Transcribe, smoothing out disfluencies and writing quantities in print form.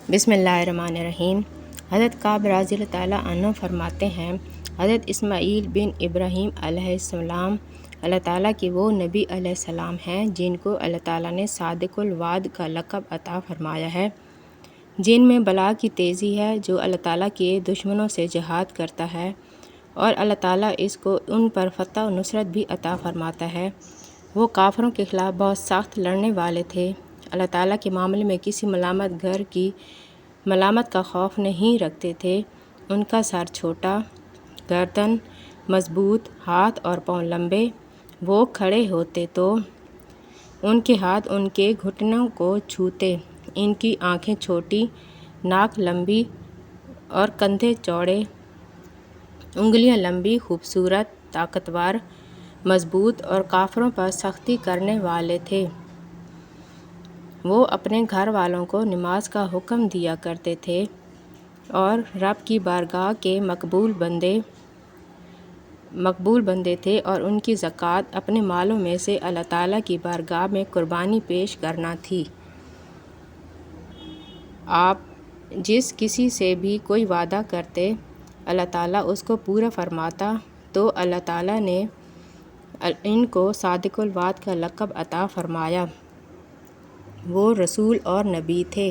بسم اللہ الرحمن الرحیم۔ حضرت کعب رضی اللہ تعالیٰ عنہ فرماتے ہیں، حضرت اسماعیل بن ابراہیم علیہ السلام اللہ تعالیٰ کے وہ نبی علیہ السلام ہیں جن کو اللہ تعالیٰ نے صادق الوعد کا لقب عطا فرمایا ہے، جن میں بلا کی تیزی ہے، جو اللہ تعالیٰ کے دشمنوں سے جہاد کرتا ہے اور اللہ تعالیٰ اس کو ان پر فتح و نصرت بھی عطا فرماتا ہے۔ وہ کافروں کے خلاف بہت سخت لڑنے والے تھے، اللہ تعالیٰ کے معاملے میں کسی ملامت گھر کی ملامت کا خوف نہیں رکھتے تھے۔ ان کا سر چھوٹا، گردن مضبوط، ہاتھ اور پاؤں لمبے۔ وہ کھڑے ہوتے تو ان کے ہاتھ ان کے گھٹنوں کو چھوتے۔ ان کی آنکھیں چھوٹی، ناک لمبی اور کندھے چوڑے، انگلیاں لمبی، خوبصورت، طاقتور، مضبوط اور کافروں پر سختی کرنے والے تھے۔ وہ اپنے گھر والوں کو نماز کا حکم دیا کرتے تھے اور رب کی بارگاہ کے مقبول بندے تھے، اور ان کی زکوٰۃ اپنے مالوں میں سے اللہ تعالیٰ کی بارگاہ میں قربانی پیش کرنا تھی۔ آپ جس کسی سے بھی کوئی وعدہ کرتے، اللہ تعالیٰ اس کو پورا فرماتا، تو اللہ تعالیٰ نے ان کو صادق الوعد کا لقب عطا فرمایا۔ وہ رسول اور نبی تھے۔